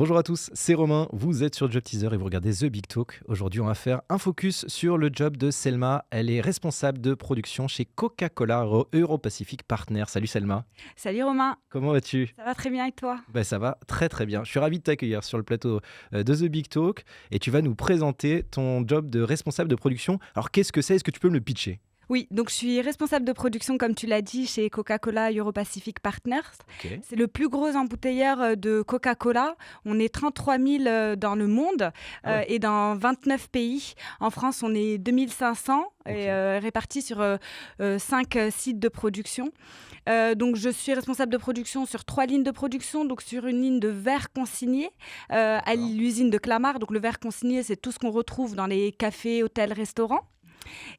Bonjour à tous, c'est Romain, vous êtes sur Job Teaser et vous regardez The Big Talk. Aujourd'hui, on va faire un focus sur le job de Selma. Elle est responsable de production chez Coca-Cola Euro-Pacific Partners. Salut Selma, Salut Romain, comment vas-tu? ça va très bien et toi? Ça va très très bien. Je suis ravi de t'accueillir sur le plateau de The Big Talk et tu vas nous présenter ton job de responsable de production. Alors qu'est-ce que c'est? Est-ce que tu peux me le pitcher? Oui, donc je suis responsable de production, comme tu l'as dit, chez Coca-Cola Euro-Pacific Partners. Ok. C'est le plus gros embouteilleur de Coca-Cola. On est 33 000 dans le monde Ah ouais. et dans 29 pays. En France, on est 2500 et Ok. répartis sur 5 sites de production. Donc, je suis responsable de production sur 3 lignes de production. Donc, sur une ligne de verre consigné à D'accord. l'usine de Clamart. Donc, le verre consigné, c'est tout ce qu'on retrouve dans les cafés, hôtels, restaurants.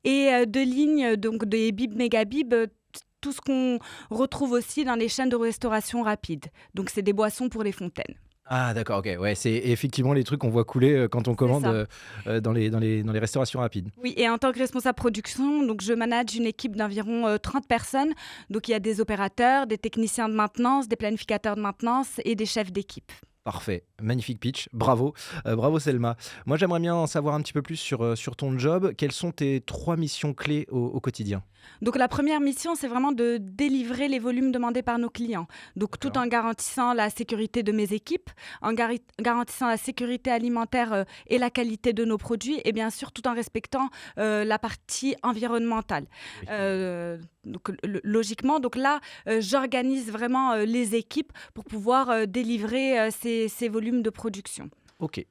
Et de lignes, donc des bibs, mégabibs, tout ce qu'on retrouve aussi dans les chaînes de restauration rapide. Donc, c'est des boissons pour les fontaines. Ah d'accord, ok. Ouais, c'est effectivement les trucs qu'on voit couler quand on C'est commande ça. dans les restaurations rapides. Oui, et en tant que responsable production, donc je manage une équipe d'environ 30 personnes. Donc, il y a des opérateurs, des techniciens de maintenance, des planificateurs de maintenance et des chefs d'équipe. Parfait, magnifique pitch, bravo, bravo Selma. Moi j'aimerais bien en savoir un petit peu plus sur ton job. Quelles sont tes trois missions clés au quotidien? Donc la première mission, c'est vraiment de délivrer les volumes demandés par nos clients. Donc tout D'accord. en garantissant la sécurité de mes équipes, en garantissant la sécurité alimentaire et la qualité de nos produits, et bien sûr tout en respectant la partie environnementale. Oui. Donc logiquement, donc là, j'organise vraiment les équipes pour pouvoir délivrer ces volumes de production. Ok.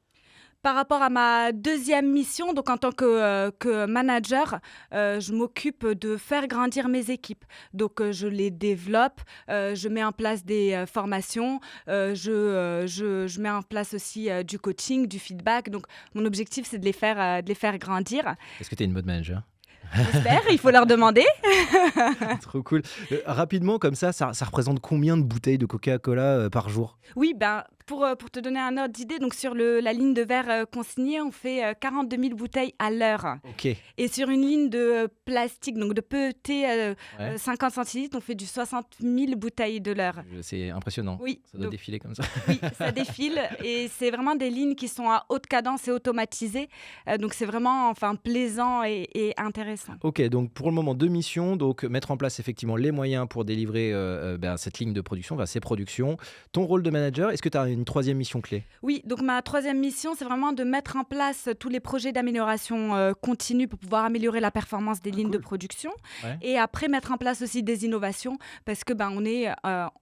Par rapport à ma deuxième mission, donc en tant que manager, je m'occupe de faire grandir mes équipes. Donc, je les développe, je mets en place des formations, je mets en place aussi du coaching, du feedback. Donc, mon objectif, c'est de les faire grandir. Est-ce que tu es une mode manager? J'espère, il faut leur demander. Trop cool. Rapidement, comme ça représente combien de bouteilles de Coca-Cola par jour? Oui, ben, pour te donner un ordre d'idée, donc sur la ligne de verre consigné, on fait 42 000 bouteilles à l'heure. Ok. Et sur une ligne de plastique, donc de PET 50 centilitres, on fait du 60 000 bouteilles de l'heure. C'est impressionnant. Oui, Ça doit donc, défiler comme ça. oui, ça défile et c'est vraiment des lignes qui sont à haute cadence et automatisées. Donc c'est vraiment enfin, plaisant et intéressant. Ok, donc pour le moment, deux missions. Donc mettre en place effectivement les moyens pour délivrer cette ligne de production, ces productions. Ton rôle de manager, est-ce que tu as une troisième mission clé? Oui, donc ma troisième mission, c'est vraiment de mettre en place tous les projets d'amélioration continue pour pouvoir améliorer la performance des Ah, lignes de cool. production. Ouais. Et après, mettre en place aussi des innovations parce que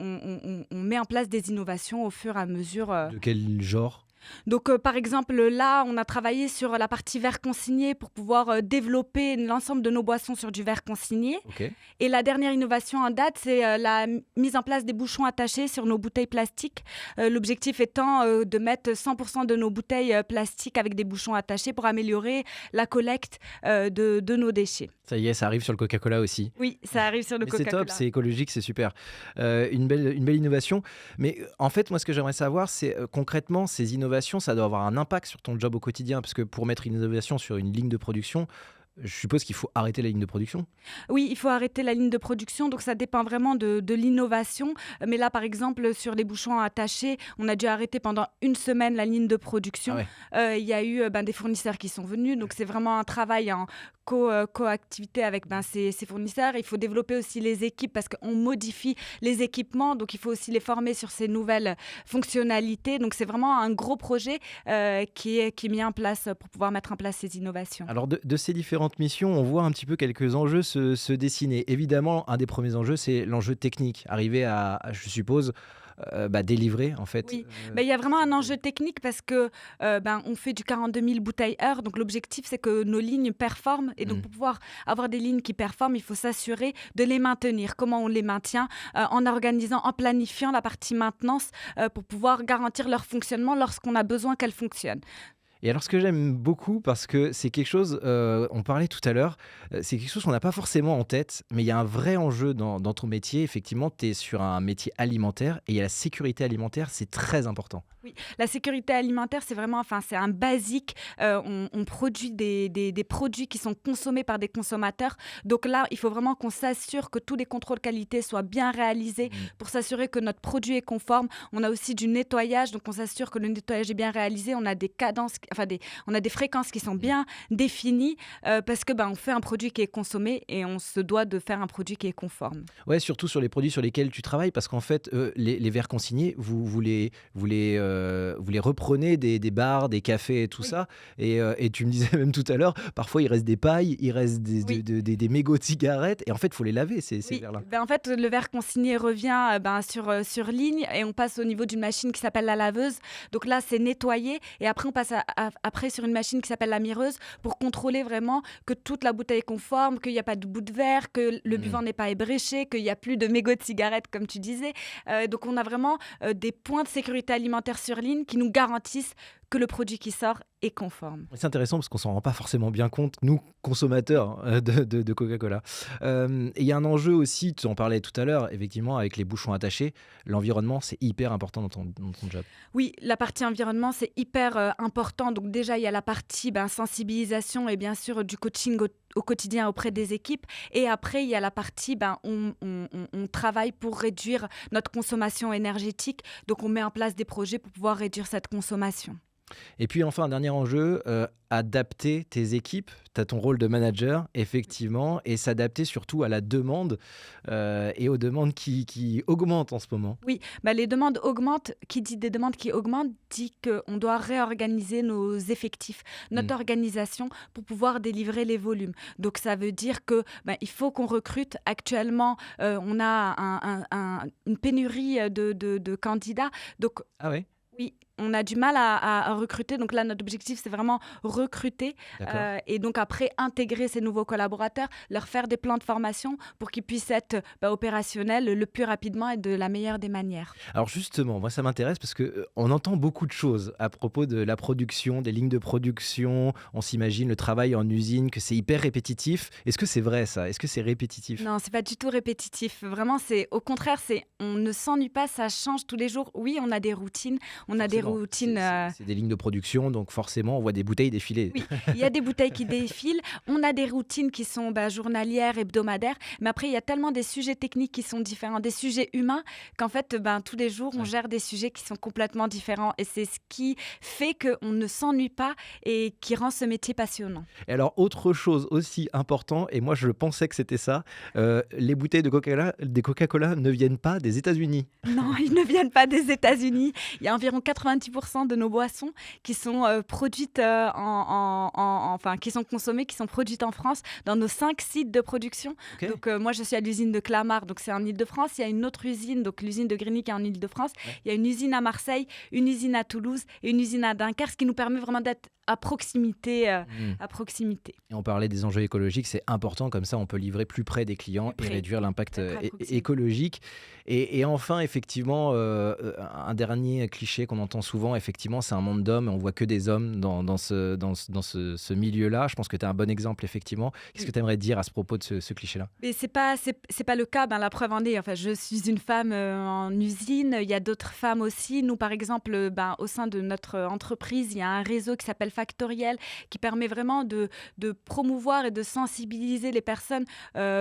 on met en place des innovations au fur et à mesure. De quel genre? Donc, par exemple, là, on a travaillé sur la partie verre consigné pour pouvoir développer l'ensemble de nos boissons sur du verre consigné. Ok. Et la dernière innovation en date, c'est la mise en place des bouchons attachés sur nos bouteilles plastiques. L'objectif étant de mettre 100% de nos bouteilles plastiques avec des bouchons attachés pour améliorer la collecte de nos déchets. Ça y est, ça arrive sur le Coca-Cola aussi. Oui, ça arrive sur le Mais c'est top, Coca-Cola. c'est écologique, c'est super. Une belle innovation. Mais en fait, moi, ce que j'aimerais savoir, c'est concrètement, ces innovations, ça doit avoir un impact sur ton job au quotidien. Parce que pour mettre une innovation sur une ligne de production, je suppose qu'il faut arrêter la ligne de production. Oui, il faut arrêter la ligne de production, donc ça dépend vraiment de l'innovation. Mais là, par exemple, sur les bouchons attachés, on a dû arrêter pendant une semaine la ligne de Ah production. ouais. Il y a eu des fournisseurs qui sont venus, donc c'est vraiment un travail en coactivité avec ces fournisseurs. Il faut développer aussi les équipes parce qu'on modifie les équipements, donc il faut aussi les former sur ces nouvelles fonctionnalités. Donc c'est vraiment un gros projet qui est mis en place pour pouvoir mettre en place ces innovations. Alors, de ces différentes missions, on voit un petit peu quelques enjeux se dessiner. Évidemment, un des premiers enjeux, c'est l'enjeu technique. Arriver je suppose, délivrer, en fait. Oui, il y a vraiment un enjeu technique parce que on fait du 42 000 bouteilles heure. Donc l'objectif, c'est que nos lignes performent. Et donc Mm. pour pouvoir avoir des lignes qui performent, il faut s'assurer de les maintenir. Comment on les maintient? En organisant, en planifiant la partie maintenance pour pouvoir garantir leur fonctionnement lorsqu'on a besoin qu'elles fonctionnent. Et alors, ce que j'aime beaucoup, parce que c'est quelque chose, on parlait tout à l'heure, c'est quelque chose qu'on n'a pas forcément en tête, mais il y a un vrai enjeu dans ton métier. Effectivement, tu es sur un métier alimentaire et il y a la sécurité alimentaire, c'est très important. Oui, la sécurité alimentaire, c'est vraiment, enfin, c'est un basique. On produit des produits qui sont consommés par des consommateurs. Donc là, il faut vraiment qu'on s'assure que tous les contrôles qualité soient bien réalisés Mmh. pour s'assurer que notre produit est conforme. On a aussi du nettoyage, donc on s'assure que le nettoyage est bien réalisé. On a des cadences, enfin on a des fréquences qui sont Mmh. bien définies parce que on fait un produit qui est consommé et on se doit de faire un produit qui est conforme. Ouais, surtout sur les produits sur lesquels tu travailles, parce qu'en fait, les verres consignés, vous les reprenez des bars, des cafés et tout Oui. ça. Et tu me disais même tout à l'heure, parfois il reste des pailles, il reste Oui. des mégots de cigarettes, et en fait, il faut les laver, ces Oui, verres-là. en fait, le verre consigné revient, sur ligne et on passe au niveau d'une machine qui s'appelle la laveuse. Donc là, c'est nettoyé et après on passe après sur une machine qui s'appelle la mireuse pour contrôler vraiment que toute la bouteille est conforme, qu'il y a pas de bout de verre, que le Mmh. buvant n'est pas ébréché, qu'il y a plus de mégots de cigarettes comme tu disais. Donc on a vraiment, des points de sécurité alimentaire sur ligne qui nous garantissent que le produit qui sort est conforme. C'est intéressant parce qu'on s'en rend pas forcément bien compte, nous, consommateurs de Coca-Cola. Et il y a un enjeu aussi, tu en parlais tout à l'heure, effectivement, avec les bouchons attachés. L'environnement, c'est hyper important dans ton job. Oui, la partie environnement, c'est hyper important. Donc déjà, il y a la partie sensibilisation et bien sûr du coaching au quotidien auprès des équipes. Et après, il y a la partie, on travaille pour réduire notre consommation énergétique. Donc on met en place des projets pour pouvoir réduire cette consommation. Et puis enfin, un dernier enjeu, adapter tes équipes. Tu as ton rôle de manager, effectivement, et s'adapter surtout à la demande et aux demandes qui augmentent en ce moment. Oui, les demandes augmentent. Qui dit des demandes qui augmentent dit qu'on doit réorganiser nos effectifs, Mm. notre organisation pour pouvoir délivrer les volumes. Donc ça veut dire que il faut qu'on recrute. Actuellement, on a une pénurie de candidats. Donc Ah ouais, oui, on a du mal à recruter. Donc là, notre objectif, c'est vraiment recruter d'accord. et donc après intégrer ces nouveaux collaborateurs, leur faire des plans de formation pour qu'ils puissent être opérationnels le plus rapidement et de la meilleure des manières. Alors justement, moi ça m'intéresse parce que on entend beaucoup de choses à propos de la production, des lignes de production. On s'imagine le travail en usine, que c'est hyper répétitif. Est-ce que c'est vrai ça? Est-ce que c'est répétitif? Non, c'est pas du tout répétitif. Vraiment, c'est au contraire, c'est on ne s'ennuie pas, ça change tous les jours. Oui, on a des routines, on a des Forcément, routines. c'est des lignes de production, donc forcément on voit des bouteilles défiler. Oui, il y a des bouteilles qui défilent, on a des routines qui sont journalières, hebdomadaires, mais après il y a tellement des sujets techniques qui sont différents, des sujets humains, qu'en fait tous les jours on Ouais. gère des sujets qui sont complètement différents et c'est ce qui fait qu'on ne s'ennuie pas et qui rend ce métier passionnant. Et alors, autre chose aussi important, et moi je pensais que c'était ça, les bouteilles de Coca-Cola, des Coca-Cola ne viennent pas des États-Unis. Non, ils ne viennent pas des États-Unis. Il y a environ 90% de nos boissons qui sont produites enfin, qui sont consommées, qui sont produites en France, dans nos 5 sites de production. Ok. Donc, moi, je suis à l'usine de Clamart, donc c'est en Île-de-France. Il y a une autre usine, donc l'usine de Grigny qui est en Île-de-France. Ouais. Il y a une usine à Marseille, une usine à Toulouse et une usine à Dunkerque, ce qui nous permet vraiment d'être à proximité. Mm. À proximité. Et on parlait des enjeux écologiques, c'est important, comme ça on peut livrer plus près des clients Plus et près, réduire l'impact d'être à proximité. écologique. Et enfin, effectivement, un dernier cliché qu'on entend souvent, effectivement, c'est un monde d'hommes, on voit que des hommes dans ce milieu-là. Je pense que tu as un bon exemple, effectivement. Qu'est-ce que tu aimerais dire à ce propos de ce cliché-là? Mais c'est pas le cas. La preuve en est. Enfin, je suis une femme en usine. Il y a d'autres femmes aussi. Nous, par exemple, au sein de notre entreprise, il y a un réseau qui s'appelle Factoriel, qui permet vraiment de promouvoir et de sensibiliser les personnes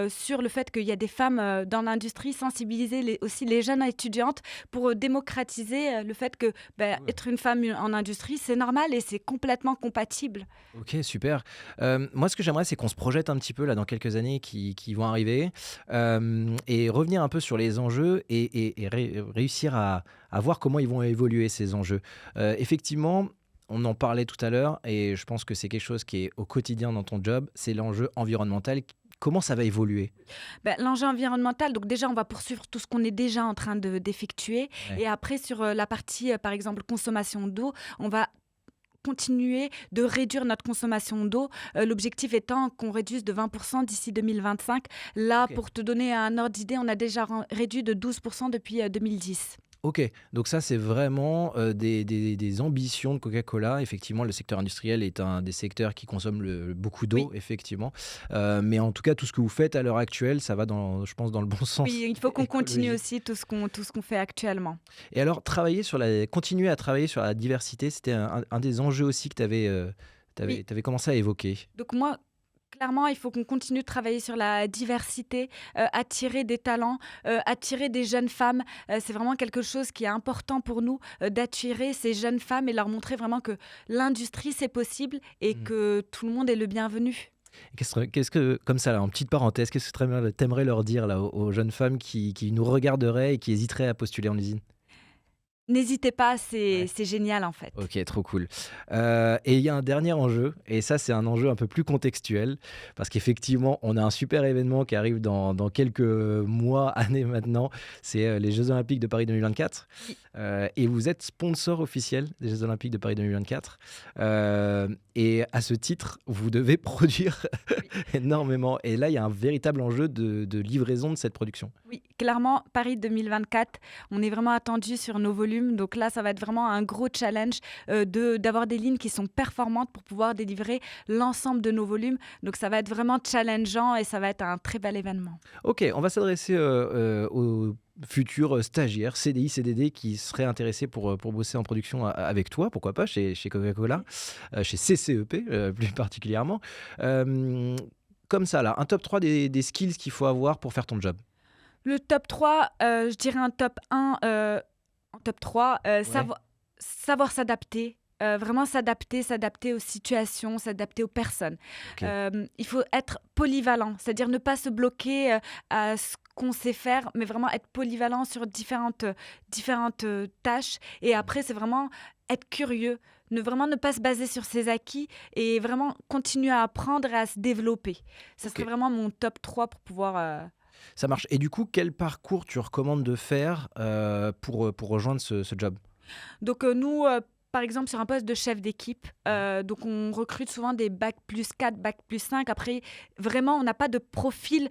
sur le fait qu'il y a des femmes dans l'industrie, sensibiliser aussi les jeunes étudiantes pour démocratiser le fait que Cool. être une femme en industrie, c'est normal et c'est complètement compatible. Ok, super. Moi, ce que j'aimerais, c'est qu'on se projette un petit peu là dans quelques années qui vont arriver et revenir un peu sur les enjeux et réussir à voir comment ils vont évoluer ces enjeux. Effectivement, on en parlait tout à l'heure et je pense que c'est quelque chose qui est au quotidien dans ton job, c'est l'enjeu environnemental. Comment ça va évoluer? L'enjeu environnemental, donc déjà, on va poursuivre tout ce qu'on est déjà en train d'effectuer. Ouais. Et après, sur la partie, par exemple, consommation d'eau, on va continuer de réduire notre consommation d'eau. L'objectif étant qu'on réduise de 20% d'ici 2025. Là, Ok. pour te donner un ordre d'idée, on a déjà réduit de 12% depuis 2010. OK, donc ça, c'est vraiment, des ambitions de Coca-Cola. Effectivement, le secteur industriel est un des secteurs qui consomme beaucoup Oui. d'eau, effectivement. Mais en tout cas, tout ce que vous faites à l'heure actuelle, ça va dans je pense, dans le bon Oui, sens il faut qu'on continue écologique. aussi tout ce qu'on fait actuellement. Et alors, continuer à travailler sur la diversité, c'était un des enjeux aussi que tu avais, Oui. commencé à évoquer. Donc moi, clairement, il faut qu'on continue de travailler sur la diversité, attirer des talents, attirer des jeunes femmes. C'est vraiment quelque chose qui est important pour nous, d'attirer ces jeunes femmes et leur montrer vraiment que l'industrie, c'est possible et Mmh. que tout le monde est le bienvenu. Qu'est-ce que comme ça là, en petite parenthèse, qu'est-ce que tu aimerais leur dire là, aux jeunes femmes qui nous regarderaient et qui hésiteraient à postuler en usine? N'hésitez pas, c'est Ouais. c'est génial en fait. OK, trop cool. Et il y a un dernier enjeu et ça, c'est un enjeu un peu plus contextuel parce qu'effectivement, on a un super événement qui arrive dans quelques mois, années maintenant. C'est, les Jeux olympiques de Paris 2024, Oui. et vous êtes sponsor officiel des Jeux olympiques de Paris 2024, et à ce titre, vous devez produire Oui. énormément et là, il y a un véritable enjeu de livraison de cette production. Oui, clairement, Paris 2024, on est vraiment attendu sur nos volumes. Donc là, ça va être vraiment un gros challenge d'avoir des lignes qui sont performantes pour pouvoir délivrer l'ensemble de nos volumes. Donc ça va être vraiment challengeant et ça va être un très bel événement. OK, on va s'adresser, aux futurs stagiaires CDI, CDD qui seraient intéressés pour bosser en production avec toi, pourquoi pas, chez Coca-Cola, Oui. chez CCEP, plus particulièrement. Hem, Comme ça là, un top 3 des skills qu'il faut avoir pour faire ton job. Le top 3, je dirais un top 1, en top 3, Ouais, savoir s'adapter, vraiment s'adapter aux situations, s'adapter aux personnes. OK. Il faut être polyvalent, c'est-à-dire ne pas se bloquer, à ce qu'on sait faire, mais vraiment être polyvalent sur différentes tâches et Mmh. après c'est vraiment être curieux, ne pas se baser sur ses acquis et vraiment continuer à apprendre et à se développer. Ça serait OK, vraiment mon top 3 pour pouvoir, ça marche et du coup, quel parcours tu recommandes de faire, pour rejoindre ce job? Donc, nous, par exemple, sur un poste de chef d'équipe, Ouais, donc on recrute souvent des bac+4, bac+5. Après, vraiment, on n'a pas de profil,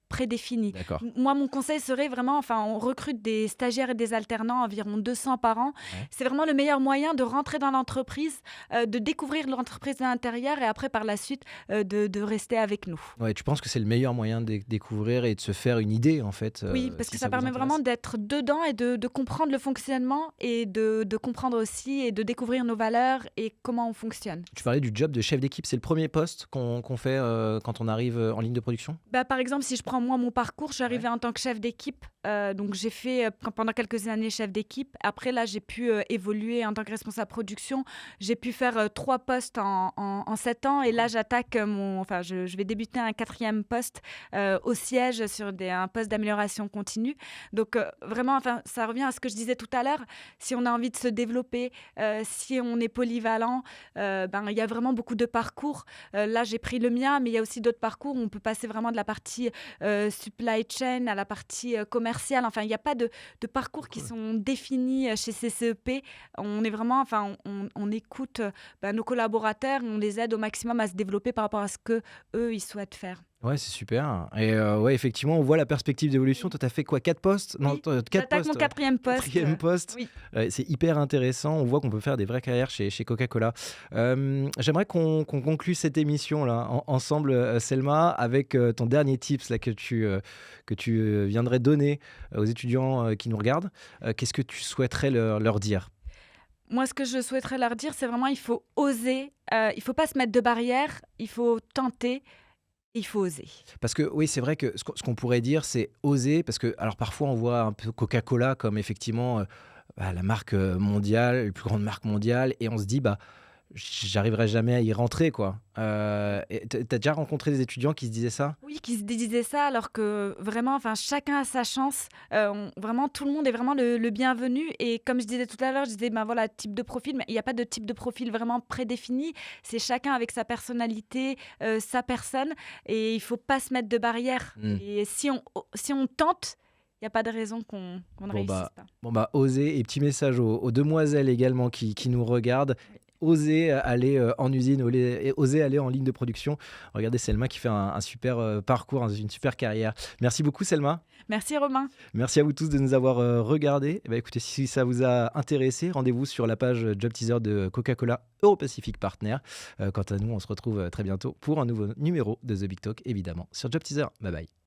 prédéfini. d'accord. Moi, mon conseil serait vraiment enfin, on recrute des stagiaires et des alternants, environ 200 par an. Ouais. C'est vraiment le meilleur moyen de rentrer dans l'entreprise, de découvrir l'entreprise de l'intérieur et après, par la suite, de rester avec nous. Ouais, tu penses que c'est le meilleur moyen de découvrir et de se faire une idée en fait, Oui, parce si que ça ça vous permet vraiment intéresse? d'être dedans et de comprendre le fonctionnement et de comprendre aussi et de découvrir nos valeurs et comment on fonctionne. Tu parlais du job de chef d'équipe, c'est le premier poste qu'on fait, quand on arrive, en ligne de production? Bah, par exemple, si je prends moi mon parcours, je suis Ouais. arrivée en tant que chef d'équipe, donc j'ai fait, pendant quelques années chef d'équipe. Après là, j'ai pu, évoluer en tant que responsable production. J'ai pu faire, 3 postes en 7 ans et là Cool. j'attaque, je vais débuter un quatrième poste, au siège sur un poste d'amélioration continue. Donc, vraiment, enfin, ça revient à ce que je disais tout à l'heure, si on a envie de se développer, si on est polyvalent, ben, il y a vraiment beaucoup de parcours. Là, j'ai pris le mien, mais il y a aussi d'autres parcours où on peut passer vraiment de la partie, supply chain à la partie, commerciale. Enfin, il y a pas de parcours qui Cool. sont définis, chez CCEP. On est vraiment enfin, on écoute, bah, nos collaborateurs et on les aide au maximum à se développer par rapport à ce qu'eux, ils souhaitent faire. Ouais, c'est super et ouais, effectivement, on voit la perspective d'évolution. Oui, Toi, tu as fait quoi? 4 postes? Non, oui, t 4 j'attaque mon postes, ouais. quatrième poste, 4e poste. oui. C'est hyper intéressant. On voit qu'on peut faire des vraies carrières chez Coca-Cola. J'aimerais qu'on conclue cette émission-là ensemble, Selma, avec, ton dernier tips là que tu viendrais donner, aux étudiants, qui nous regardent. Qu'est-ce que tu souhaiterais leur dire? Moi, ce que je souhaiterais leur dire, c'est vraiment il faut oser, il faut pas se mettre de barrières, il faut tenter, il faut oser. Parce que oui, c'est vrai que ce qu'on pourrait dire, c'est oser, parce que alors parfois on voit un peu Coca-Cola comme effectivement, bah, la marque, mondiale, la plus grande marque mondiale et on se dit: «Bah, j'arriverai jamais à y rentrer, quoi». Et tu déjà rencontré des étudiants qui se disaient ça? Oui, qui se disaient ça alors que vraiment, enfin, chacun a sa chance. Vraiment, tout le monde est vraiment le bienvenu. Et comme je disais tout à l'heure, je disais, ben voilà, type de profil, mais il n'y a pas de type de profil vraiment prédéfini. C'est chacun avec sa personnalité, sa personne. Et il faut pas se mettre de barrières. Mmh. Et si on tente, il n'y a pas de raison qu'on ne Bon réussisse bah pas. oser et petit message aux demoiselles également qui nous regardent, oser aller en usine, oser aller en ligne de production. Regardez Selma qui fait un super parcours, une super carrière. Merci beaucoup Selma. Merci Romain. Merci à vous tous de nous avoir regardés. Eh ben, écoutez, si ça vous a intéressé, rendez-vous sur la page Job Teaser de Coca-Cola Euro-Pacific Partner. Quant à nous, on se retrouve très bientôt pour un nouveau numéro de The Big Talk, évidemment, sur Job Teaser. Bye bye.